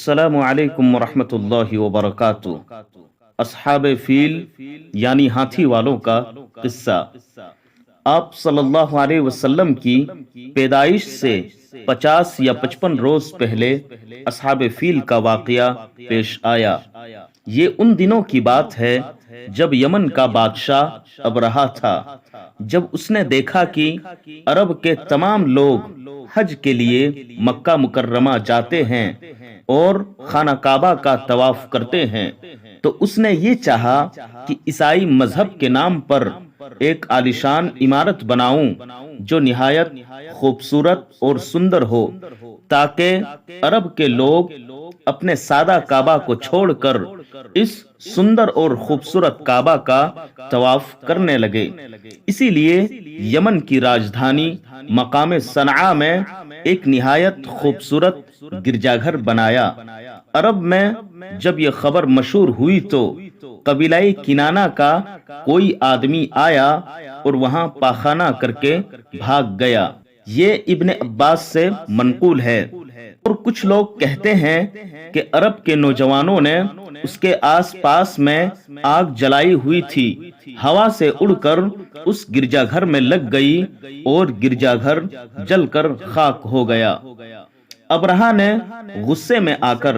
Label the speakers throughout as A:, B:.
A: السلام علیکم ورحمۃ اللہ وبرکاتہ۔ اصحاب فیل یعنی ہاتھی والوں کا قصہ۔ آپ صلی اللہ علیہ وسلم کی پیدائش سے 50 یا 55 روز پہلے اصحاب فیل کا واقعہ پیش آیا۔ یہ ان دنوں کی بات ہے جب یمن کا بادشاہ ابرہہ تھا۔ جب اس نے دیکھا کہ عرب کے تمام لوگ حج کے لیے مکہ مکرمہ جاتے ہیں اور خانہ کعبہ کا طواف کرتے ہیں، تو اس نے یہ چاہا کہ عیسائی مذہب کے نام پر ایک عالیشان عمارت بناؤں جو نہایت خوبصورت اور سندر ہو، تاکہ عرب کے لوگ اپنے سادہ کعبہ کو چھوڑ کر اس سندر اور خوبصورت کعبہ کا طواف کرنے لگے۔ اسی لیے یمن کی راجدھانی مقام صنعاء میں ایک نہایت خوبصورت گرجا گھر بنایا۔ عرب میں جب یہ خبر مشہور ہوئی تو قبیلہ کنانہ کا کوئی آدمی آیا اور وہاں پاخانہ کر کے بھاگ گیا۔ یہ ابن عباس سے منقول ہے، اور کچھ لوگ کہتے ہیں کہ عرب کے نوجوانوں نے اس کے آس پاس میں آگ جلائی ہوئی تھی، ہوا سے اڑ کر اس گرجا گھر میں لگ گئی اور گرجا گھر جل کر خاک ہو گیا۔ ابرہہ نے غصے میں آ کر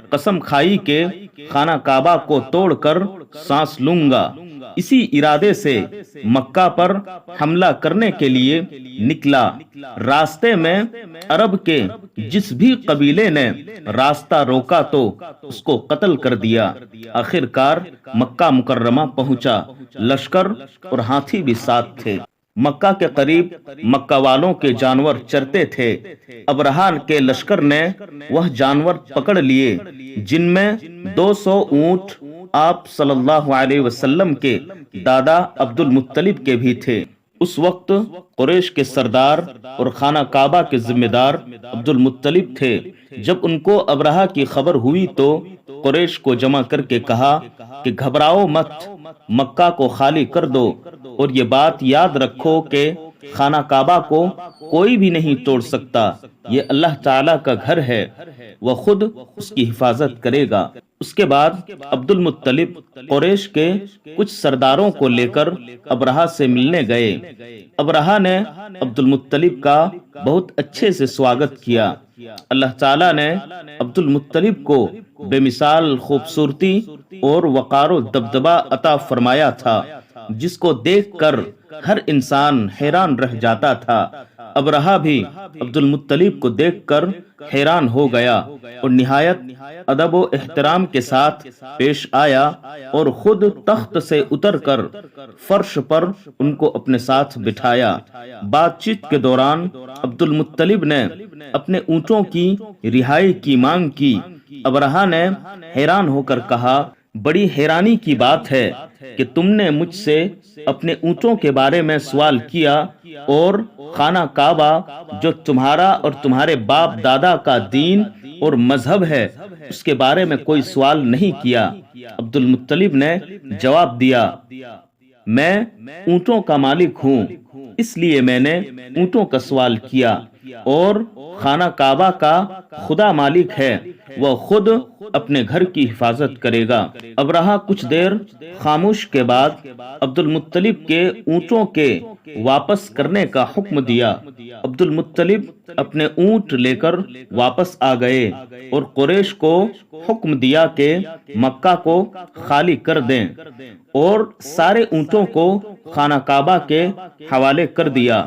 A: قسم کھائی کہ خانہ کعبہ کو توڑ کر سانس لوں گا۔ اسی ارادے سے مکہ پر حملہ کرنے کے لیے نکلا۔ راستے میں عرب کے جس بھی قبیلے نے راستہ روکا تو اس کو قتل کر دیا۔ آخر کار مکہ مکرمہ پہنچا، لشکر اور ہاتھی بھی ساتھ تھے۔ مکہ کے قریب مکہ والوں کے جانور چرتے تھے۔ ابرہہ کے لشکر نے وہ جانور پکڑ لیے، جن میں 200 اونٹ آپ صلی اللہ علیہ وسلم کے دادا عبد المطلب کے بھی تھے۔ اس وقت قریش کے سردار اور خانہ کعبہ کے ذمہ دار عبد المطلب تھے۔ جب ان کو ابرہہ کی خبر ہوئی تو قریش کو جمع کر کے کہا کہ گھبراؤ مت، مکہ کو خالی کر دو، اور یہ بات یاد رکھو کہ خانہ کعبہ کو کوئی بھی نہیں توڑ سکتا، یہ اللہ تعالی کا گھر ہے، وہ خود اس کی حفاظت کرے گا۔ اس کے بعد عبد المطلب قریش کے کچھ سرداروں کو لے کر ابرہہ سے ملنے گئے۔ ابرہہ نے عبد المطلب کا بہت اچھے سے سواگت کیا۔ اللہ تعالیٰ نے عبد المطلب کو بے مثال خوبصورتی اور وقار و دبدبہ عطا فرمایا تھا، جس کو دیکھ کر ہر انسان حیران رہ جاتا تھا۔ ابرہہ بھی عبد المطلب کو دیکھ کر حیران ہو گیا اور نہایت ادب و احترام کے ساتھ پیش آیا اور خود تخت سے اتر کر فرش پر ان کو اپنے ساتھ بٹھایا۔ بات چیت کے دوران عبد المطلب نے اپنے اونٹوں کی رہائی کی مانگ کی۔ ابرہہ نے حیران ہو کر کہا، بڑی حیرانی کی بات ہے کہ تم نے مجھ سے اپنے اونٹوں کے بارے میں سوال کیا اور خانہ کعبہ جو تمہارا اور تمہارے باپ دادا کا دین اور مذہب ہے اس کے بارے میں کوئی سوال نہیں کیا۔ عبد المطلب نے جواب دیا، میں اونٹوں کا مالک ہوں، اس لیے میں نے اونٹوں کا سوال کیا، اور خانہ کعبہ کا خدا مالک ہے، وہ خود اپنے گھر کی حفاظت کرے گا۔ ابرہہ کچھ دیر خاموش کے بعد عبد المطلب کے اونٹوں کے واپس کرنے کا حکم دیا۔ عبد المطلب اپنے اونٹ لے کر واپس آ گئے اور قریش کو حکم دیا کہ مکہ کو خالی کر دیں، اور سارے اونٹوں کو خانہ کعبہ کے حوالے کر دیا،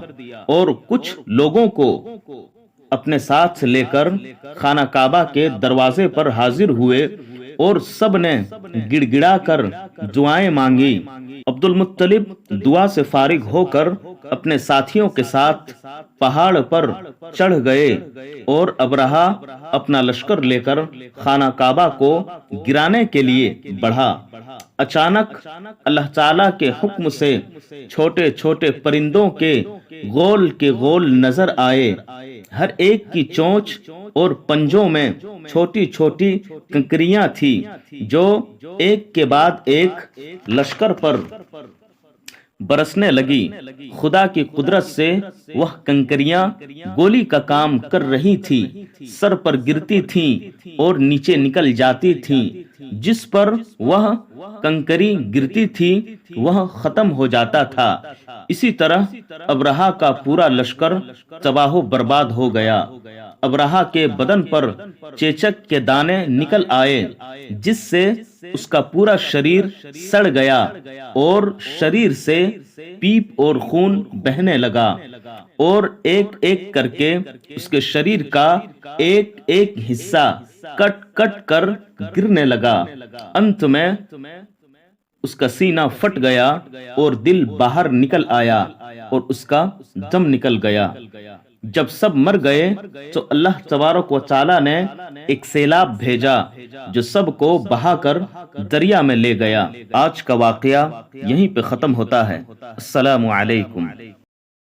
A: اور کچھ لوگوں کو اپنے ساتھ لے کر خانہ کعبہ کے دروازے پر حاضر ہوئے، اور سب نے گڑ گڑا کر دعائیں مانگی۔ عبد المطلب دعا سے فارغ ہو کر اپنے ساتھیوں کے ساتھ پہاڑ پر چڑھ گئے، اور ابرہہ اپنا لشکر لے کر خانہ کعبہ کو گرانے کے لیے بڑھا۔ اچانک اللہ تعالی کے حکم سے چھوٹے چھوٹے پرندوں کے گول نظر آئے، ہر ایک کی چونچ اور پنجوں میں چھوٹی چھوٹی کنکریاں تھی، جو ایک کے بعد ایک لشکر پر برسنے لگی۔ خدا کی قدرت سے وہ کنکریاں گولی کا کام کر رہی تھی، سر پر گرتی تھیں اور نیچے نکل جاتی تھیں۔ جس پر وہ کنکری گرتی تھی وہ ختم ہو جاتا تھا۔ اسی طرح ابرہا کا پورا لشکر تباہ و برباد ہو گیا۔ ابرہا کے بدن پر چیچک کے دانے نکل آئے، جس سے اس کا پورا شریر سڑ گیا اور شریر سے پیپ اور خون بہنے لگا، اور ایک ایک کر کے اس کے شریر کا ایک ایک حصہ کٹ کٹ کر گرنے لگا۔ انت میں اس کا سینہ پھٹ گیا اور دل باہر نکل آیا اور اس کا دم نکل گیا۔ جب سب مر گئے تو اللہ تبارک و تعالی نے ایک سیلاب بھیجا جو سب کو بہا کر دریا میں لے گیا۔ آج کا واقعہ یہیں پہ ختم ہوتا ہے۔ السلام علیکم۔